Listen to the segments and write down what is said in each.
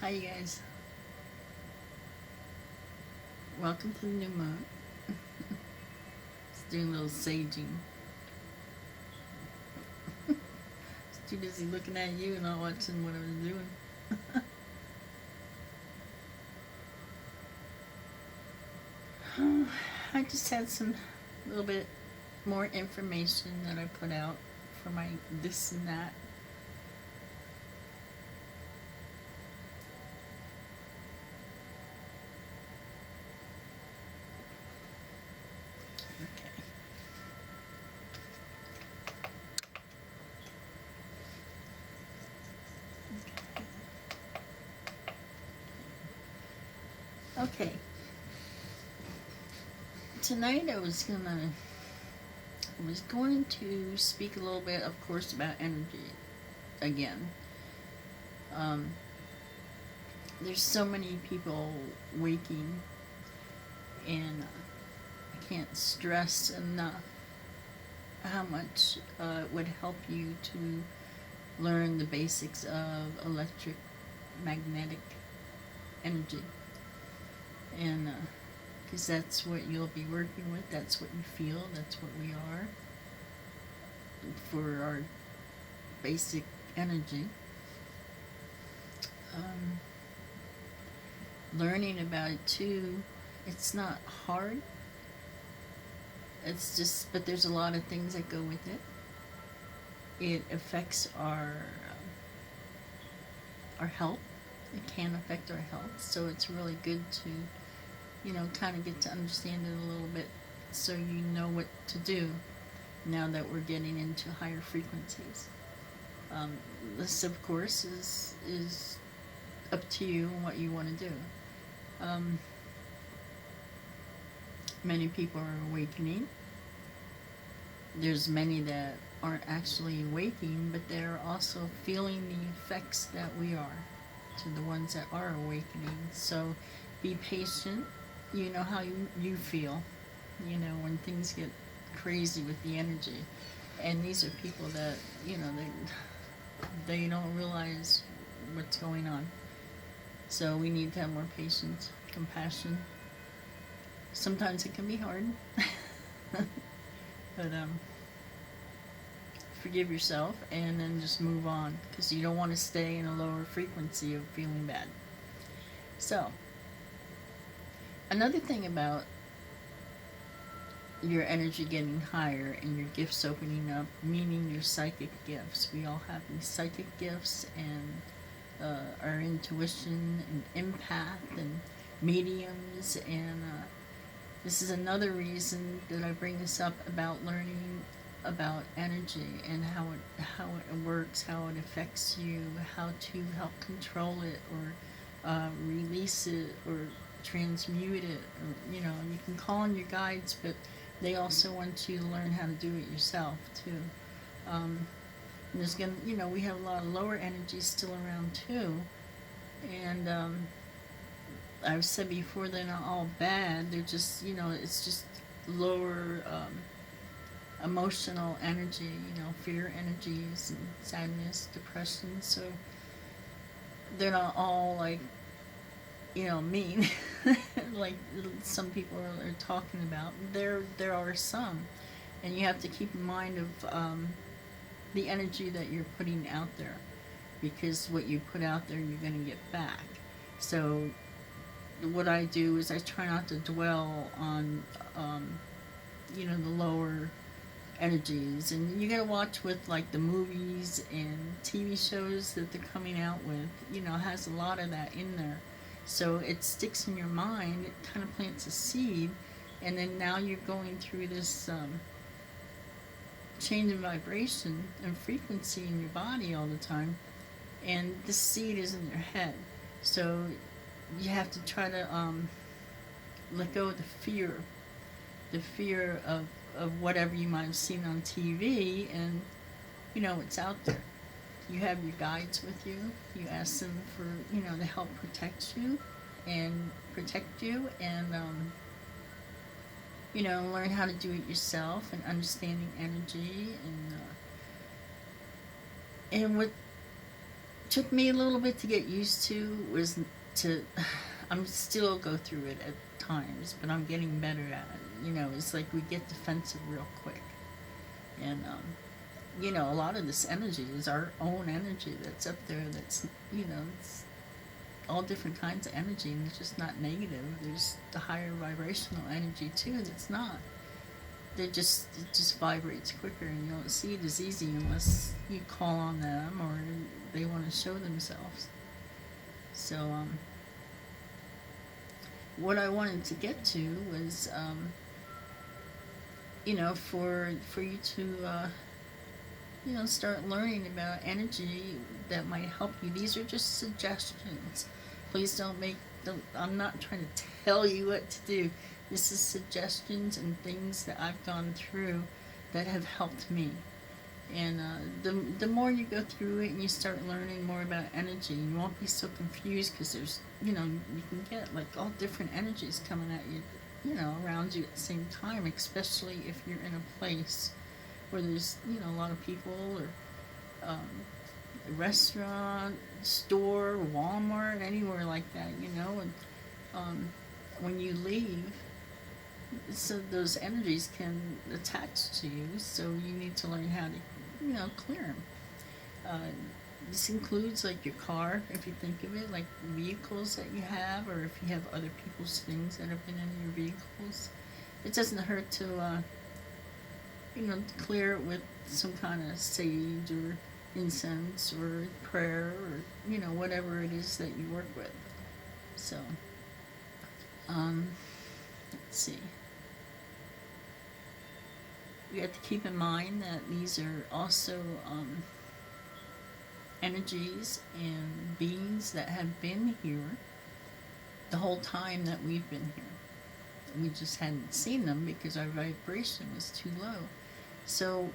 Hi, you guys. Welcome to the new moon. Just doing a little saging. Just too busy looking at you and not watching what I was doing. I just had some little bit more information that I put out for my this and that. Okay. Tonight I was going to speak a little bit, of course, about energy again. There's so many people waking, and I can't stress enough how much it would help you to learn the basics of electromagnetic energy. And because that's what you'll be working with, that's what you feel, that's what we are for our basic energy. Learning about it too, it's not hard. It's just, but there's a lot of things that go with it. It affects our health. It can affect our health, so it's really good to, kind of get to understand it a little bit, so you know what to do now that we're getting into higher frequencies. This, of course, is up to you and what you want to do. Many people are awakening. There's many that aren't actually awakening, but they're also feeling the effects that we are, to the ones that are awakening. So be patient. You know how you feel, when things get crazy with the energy. And these are people that, they don't realize what's going on. So we need to have more patience, compassion. Sometimes it can be hard. But forgive yourself and then just move on, because you don't want to stay in a lower frequency of feeling bad. So, another thing about your energy getting higher and your gifts opening up, meaning your psychic gifts. We all have these psychic gifts, and our intuition and empath and mediums, and this is another reason that I bring this up about learning about energy and how it works, how it affects you, how to help control it or release it or transmute it, or you can call on your guides, but they also want you to learn how to do it yourself too. There's we have a lot of lower energies still around too, and I've said before, they're not all bad. They're just it's just lower emotional energy, fear energies and sadness, depression. So they're not all like mean like some people are talking about. There are some, and you have to keep in mind of the energy that you're putting out there, because what you put out there you're going to get back. So what I do is I try not to dwell on the lower energies, and you gotta watch with like the movies and TV shows that they're coming out with, has a lot of that in there. So it sticks in your mind, it kind of plants a seed, and then now you're going through this change in vibration and frequency in your body all the time, and this seed is in your head. So you have to try to let go of the fear of whatever you might have seen on TV, and it's out there. You have your guides with you. You ask them for to help protect you, and learn how to do it yourself, and understanding energy, and what took me a little bit to get used to was to I'm still go through it at times, but I'm getting better at it. It's like we get defensive real quick. And a lot of this energy is our own energy that's up there, that's it's all different kinds of energy, and it's just not negative. There's the higher vibrational energy too that's not. It just vibrates quicker, and you don't see it as easy unless you call on them or they want to show themselves. So what I wanted to get to was for you to start learning about energy that might help you. These are just suggestions. Please I'm not trying to tell you what to do. This is suggestions and things that I've gone through that have helped me. And the more you go through it and you start learning more about energy, you won't be so confused, because there's, you can get like all different energies coming at you, around you at the same time, especially if you're in a place where there's, a lot of people, or a restaurant, store, Walmart, anywhere like that, and when you leave, so those energies can attach to you, so you need to learn how to, clear them. This includes like your car, if you think of it, like vehicles that you have, or if you have other people's things that have been in your vehicles. It doesn't hurt to, clear it with some kind of sage or incense or prayer, or, whatever it is that you work with. So, let's see. You have to keep in mind that these are also energies and beings that have been here the whole time that we've been here. We just hadn't seen them because our vibration was too low. So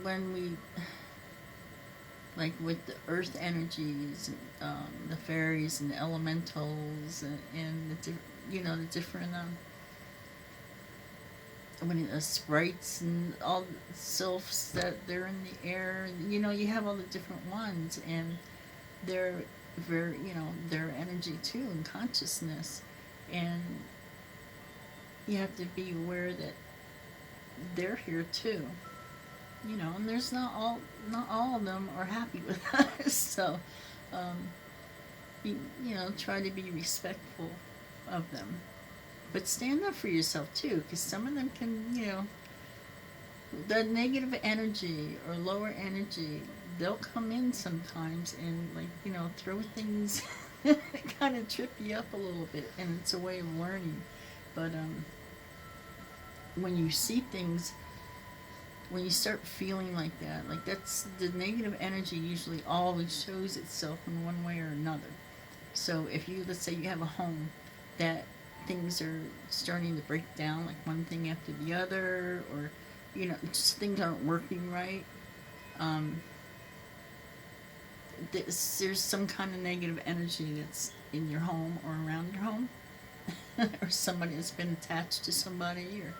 when we, like with the earth energies, the fairies and the elementals, and the different sprites and all the sylphs that they're in the air, you have all the different ones, and they're very, their energy too, and consciousness, and you have to be aware that they're here too, and there's not all of them are happy with us, so try to be respectful of them. But stand up for yourself too, because some of them can, the negative energy or lower energy, they'll come in sometimes and throw things that kind of trip you up a little bit, and it's a way of learning. But when you see things, when you start feeling like that, that's the negative energy usually always shows itself in one way or another. So if let's say you have a home that things are starting to break down, like one thing after the other, or just things aren't working right, there's some kind of negative energy that's in your home or around your home, or somebody that's been attached to somebody, or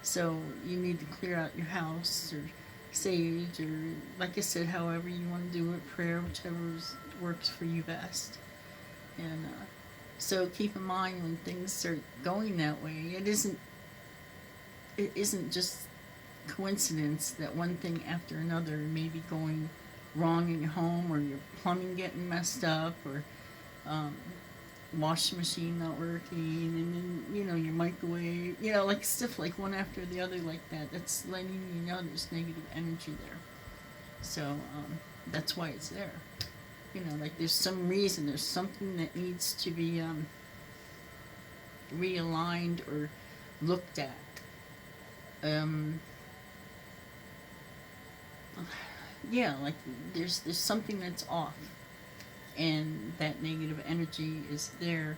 so you need to clear out your house, or sage, or like I said, however you want to do it, prayer, whichever works for you best. And so keep in mind, when things start going that way, it isn't just coincidence that one thing after another may be going wrong in your home, or your plumbing getting messed up, or washing machine not working, and then your microwave, like stuff like one after the other like that. That's letting you know there's negative energy there. So that's why it's there. Like there's some reason, there's something that needs to be realigned or looked at. Like there's something that's off, and that negative energy is there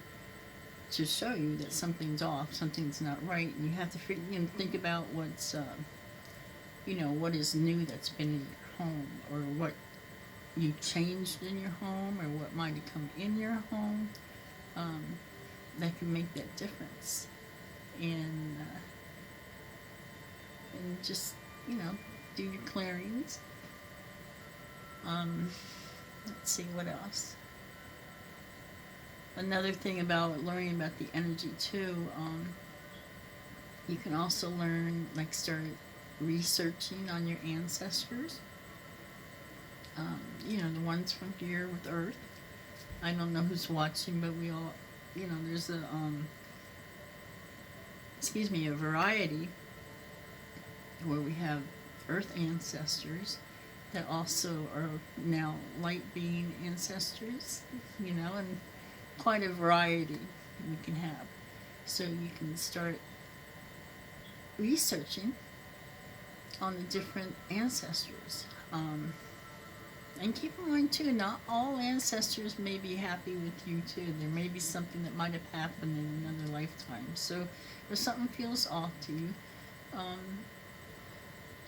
to show you that something's off, something's not right, and you have to think about what's what is new that's been in your home, or what you changed in your home, or what might have come in your home, that can make that difference. And just do your clearings. Let's see what else. Another thing about learning about the energy too, you can also learn, like, start researching on your ancestors. The ones from here with Earth. I don't know who's watching, but we all, there's a variety where we have Earth ancestors that also are now light being ancestors, and quite a variety we can have. So you can start researching on the different ancestors. And keep in mind too, not all ancestors may be happy with you too. There may be something that might have happened in another lifetime. So if something feels off to you,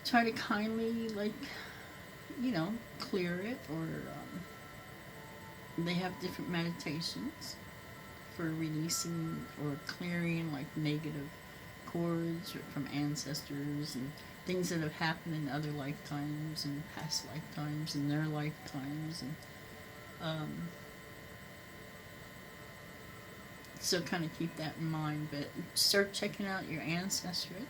try to kindly, clear it, or they have different meditations for releasing or clearing, like, negative cords from ancestors and things that have happened in other lifetimes and past lifetimes and their lifetimes, and so kind of keep that in mind. But start checking out your ancestry.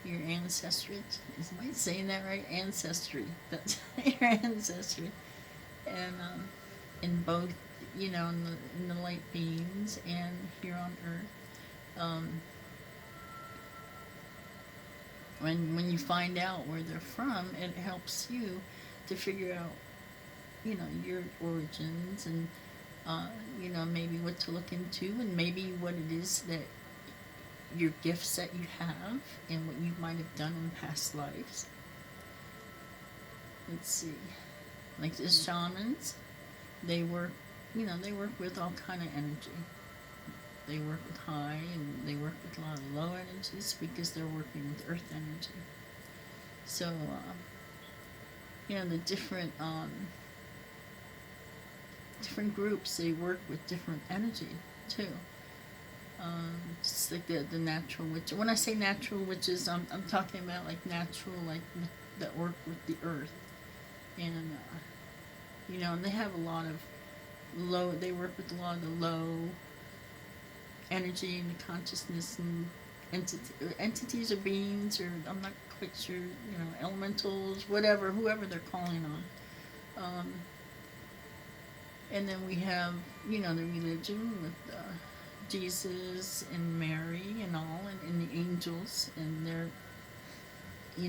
Your ancestry, am I saying that right? Ancestry. That's your ancestry, and in both, in the light beings and here on Earth. When you find out where they're from, it helps you to figure out, your origins, and maybe what to look into, and maybe what it is that your gifts that you have and what you might have done in past lives. Let's see, like the shamans, they work with all kind of energy. They work with high, and they work with a lot of low energies because they're working with earth energy. So, the different groups, they work with different energy too. Just like the natural witch. When I say natural witches, I'm talking about like natural, like that work with the earth, and and they have a lot of low. They work with a lot of the low energy and the consciousness and entities or beings, or I'm not quite sure. Elementals, whatever, whoever they're calling on. And then we have the religion with Jesus and Mary and all, and the angels, and they're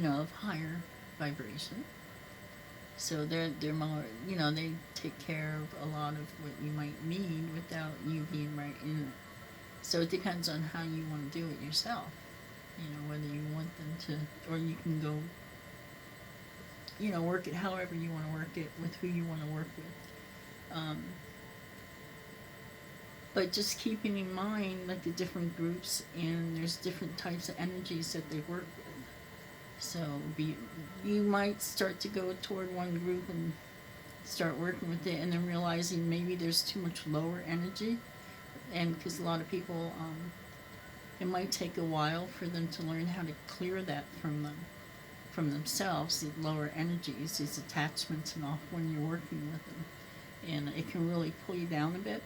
of higher vibration. So they're more, they take care of a lot of what you might need without you being right in it. So it depends on how you want to do it yourself. Whether you want them to, or you can go, work it however you want to work it with who you want to work with. But just keeping in mind, like, the different groups, and there's different types of energies that they work with. So you might start to go toward one group and start working with it, and then realizing maybe there's too much lower energy, and because a lot of people, it might take a while for them to learn how to clear that from themselves, the lower energies, these attachments and all, when you're working with them, and it can really pull you down a bit.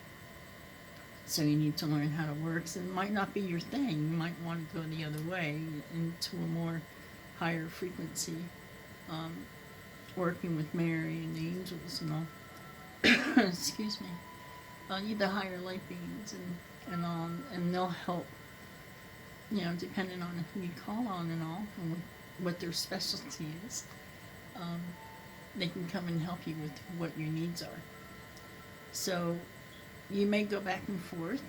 So you need to learn how to work. So it might not be your thing. You might want to go the other way into a more higher frequency, working with Mary and the angels and all. Excuse me. The higher light beings and they'll help. Depending on who you call on and all, and what their specialty is, they can come and help you with what your needs are. So you may go back and forth,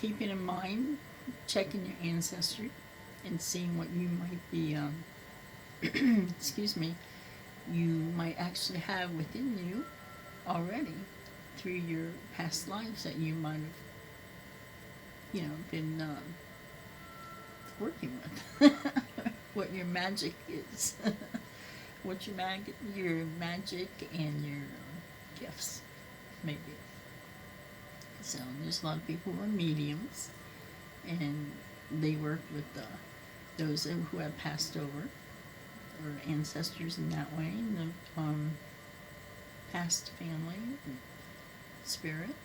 keeping in mind, checking your ancestry, and seeing what you might be, excuse me, you might actually have within you already through your past lives that you might have, been working with. What your magic is. What your magic and your gifts maybe. So there's a lot of people who are mediums, and they work with those who have passed over, or ancestors in that way. And past family, spirit.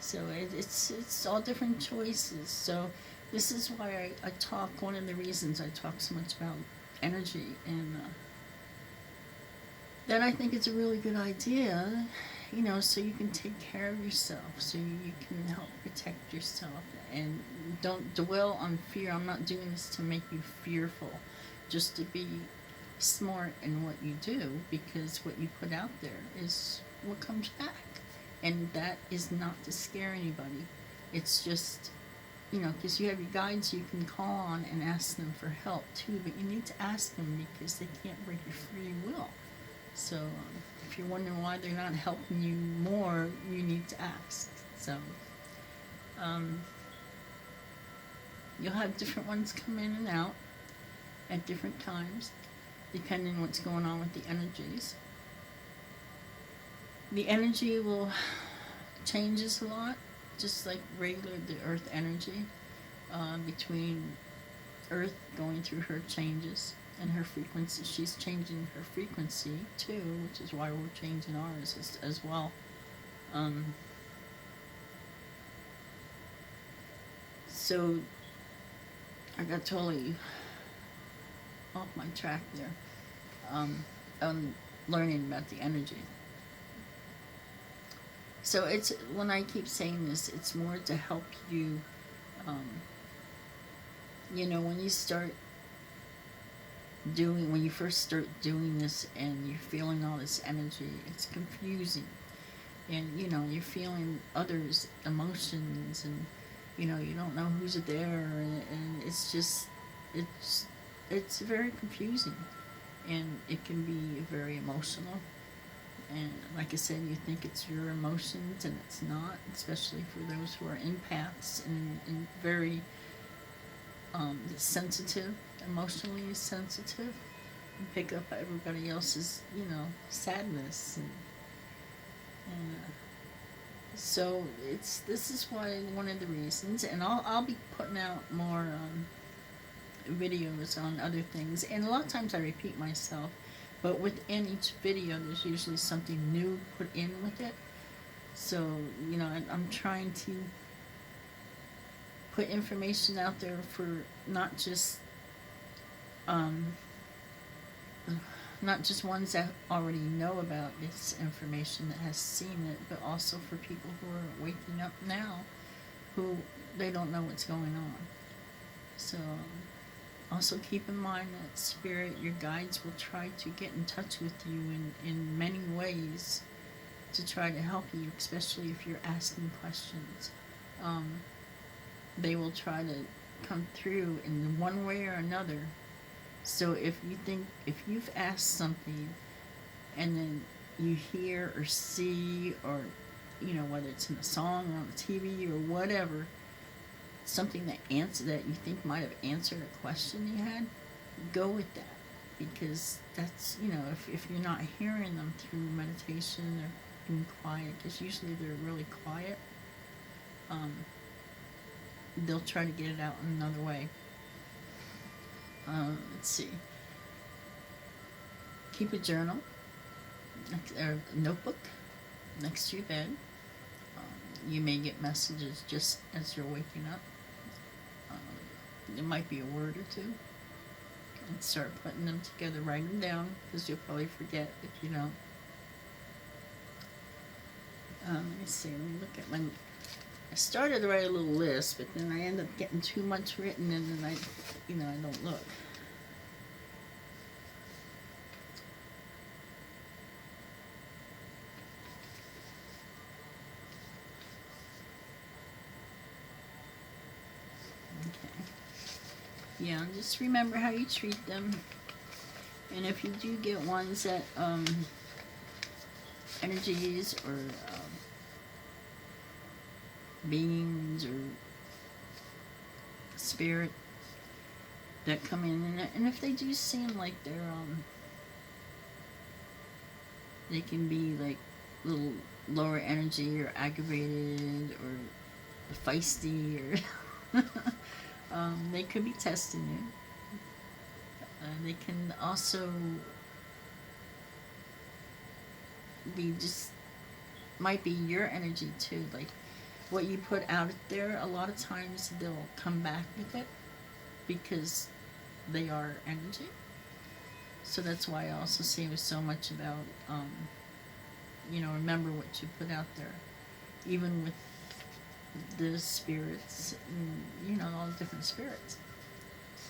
So it's all different choices. So this is why I talk. One of the reasons I talk so much about energy, and that I think it's a really good idea, so you can take care of yourself, so you can help protect yourself, and don't dwell on fear. I'm not doing this to make you fearful, just to be smart in what you do, because what you put out there is what comes back. And that is not to scare anybody. It's just, because you have your guides you can call on and ask them for help too, but you need to ask them because they can't break your free will. So if you're wondering why they're not helping you more, you need to ask. So you'll have different ones come in and out at different times, depending on what's going on with the energies. The energy will changes a lot, just like regular the earth energy, between earth going through her changes and her frequency. She's changing her frequency too, which is why we're changing ours as well. So I got totally off my track there. On learning about the energy. So it's, when I keep saying this, it's more to help you, when you first start doing this and you're feeling all this energy, it's confusing. And, you're feeling others' emotions, and, you don't know who's there, and it's just, it's very confusing. And it can be very emotional. And like I said, you think it's your emotions, and it's not, especially for those who are empaths and very sensitive, emotionally sensitive, and pick up everybody else's, sadness. And so this is why, one of the reasons, and I'll be putting out more videos on other things, and a lot of times I repeat myself. But within each video, there's usually something new put in with it. So, I'm trying to put information out there for not just ones that already know about this information, that has seen it, but also for people who are waking up now, who they don't know what's going on. So also keep in mind that spirit, your guides, will try to get in touch with you in many ways to try to help you, especially if you're asking questions. They will try to come through in one way or another. So if you've asked something and then you hear or see, or whether it's in a song or on the TV or whatever, something that you think might have answered a question you had, go with that, because that's, if you're not hearing them through meditation or being quiet, because usually they're really quiet, they'll try to get it out in another way. Let's see. Keep a journal or a notebook next to your bed. You may get messages just as you're waking up. There might be a word or two, and start putting them together. Write them down, because you'll probably forget if you don't. Let me see. Let me look at my. I started to write a little list, but then I end up getting too much written, and then I don't look. Yeah, just remember how you treat them. And if you do get ones that, energies or beings or spirit that come in, and if they do seem like they're, they can be like little lower energy or aggravated or feisty or they could be testing you. They can also be just, might be your energy too. Like what you put out there, a lot of times they'll come back with it because they are energy. So that's why I also say with so much about, remember what you put out there, even with the spirits, all the different spirits.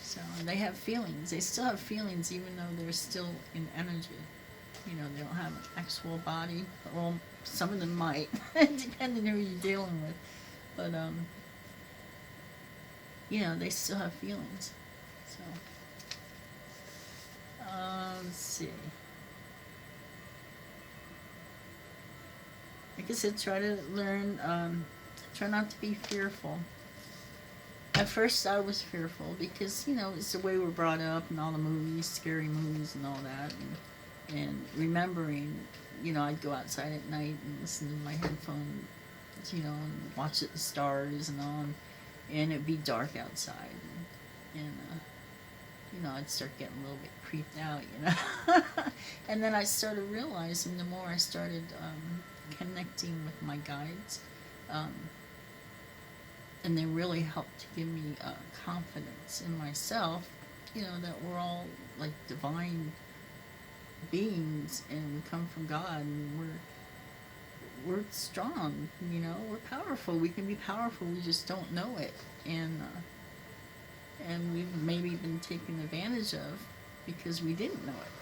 So they have feelings. They still have feelings, even though they're still in energy. They don't have an actual body. Well, some of them might, depending who you're dealing with. But, they still have feelings. So, let's see. Like I said, try to learn, try not to be fearful. At first I was fearful because, it's the way we're brought up and all the movies, scary movies and all that. And remembering, I'd go outside at night and listen to my headphones, and watch the stars and all, and it'd be dark outside. And I'd start getting a little bit creeped out, And then I started realizing the more I started connecting with my guides, and they really helped to give me confidence in myself, that we're all like divine beings and we come from God, and we're strong, we're powerful. We can be powerful, we just don't know it. And we've maybe been taken advantage of because we didn't know it.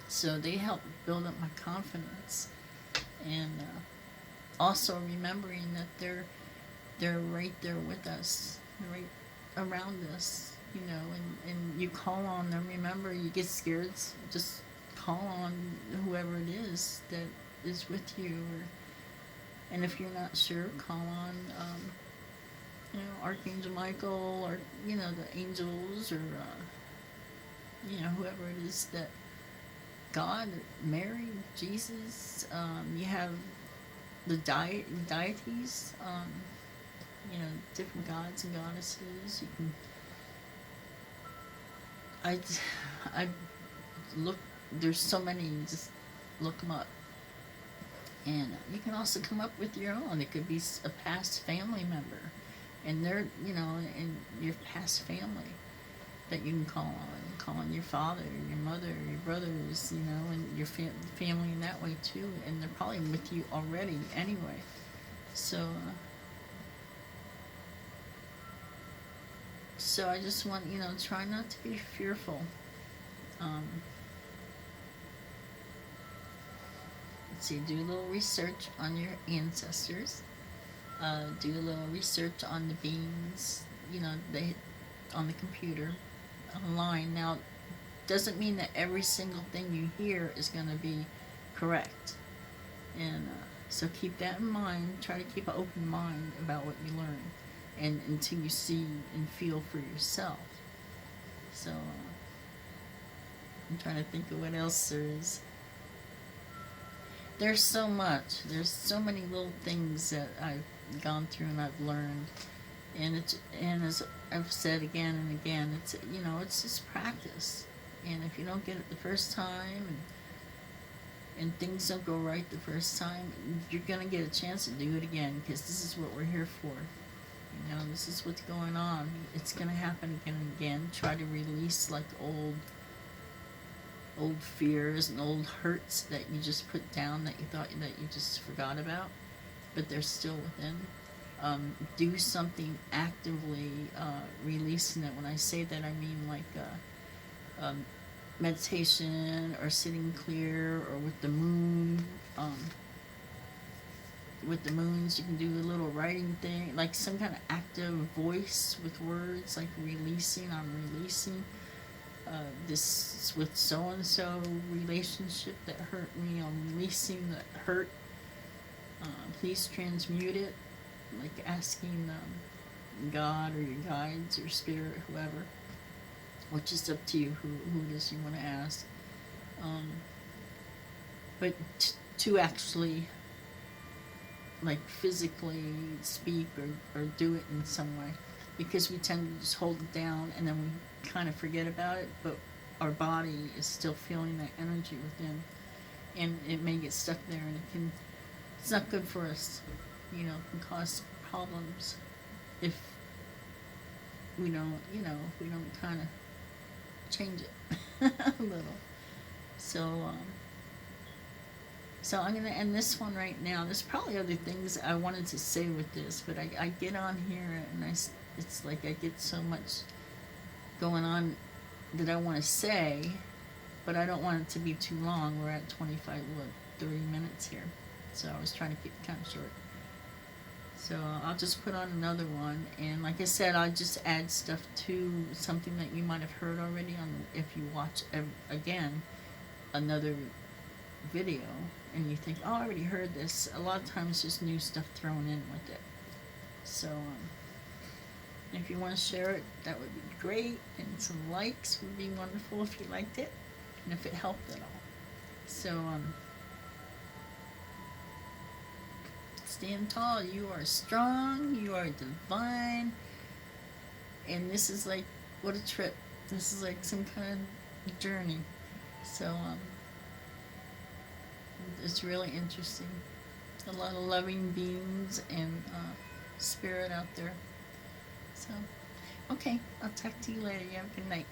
So they helped build up my confidence, and also remembering that they're right there with us, right around us, and you call on them. Remember, you get scared, just call on whoever it is that is with you, and if you're not sure, call on Archangel Michael, or the angels, or whoever it is, that God, Mary, Jesus. You have the deities, different gods and goddesses. You can, I look, there's so many, just look them up. And you can also come up with your own. It could be a past family member, and they're, and your past family that you can call on. Call on your father, your mother, your brothers, and your family in that way too. And they're probably with you already anyway. So I just want, try not to be fearful. Let's see, do a little research on your ancestors. Do a little research on the beings, on the computer, online. Now, doesn't mean that every single thing you hear is going to be correct. And so keep that in mind. Try to keep an open mind about what you learn, and until you see and feel for yourself. So I'm trying to think of what else there is. There's so much. There's so many little things that I've gone through and I've learned, and as I've said again and again, it's just practice. And if you don't get it the first time, and things don't go right the first time, you're gonna get a chance to do it again, because this is what we're here for. This is what's going on. It's gonna happen again and again. Try to release like old fears and old hurts that you just put down, that you thought that you just forgot about, but they're still within. Do something actively releasing it. When I say that, I mean like meditation, or sitting clear, or with the moon. With the moons, you can do a little writing thing, like some kind of active voice with words, like releasing. I'm releasing this with so-and-so relationship that hurt me. I'm releasing the hurt. Please transmute it, like asking God or your guides or spirit, whoever, which is up to you who it is you want to ask. But to actually like physically speak or do it in some way, because we tend to just hold it down and then we kind of forget about it, but our body is still feeling that energy within. and it may get stuck there, and it's not good for us. You know, it can cause problems if we don't, if we don't kind of change it a little. So, so I'm going to end this one right now. There's probably other things I wanted to say with this, but I get on here and it's like I get so much going on that I want to say, but I don't want it to be too long. We're at 30 minutes here. So I was trying to keep it kind of short. So I'll just put on another one, and like I said, I'll just add stuff to something that you might have heard already on if you watch again another video and you think, oh, I already heard this. A lot of times there's new stuff thrown in with it. So if you want to share it, that would be great, and some likes would be wonderful if you liked it and if it helped at all. So stand tall. You are strong. You are divine. And this is like, what a trip. This is like some kind of journey. So it's really interesting. A lot of loving beings and spirit out there. So, okay, I'll talk to you later. You have a good night.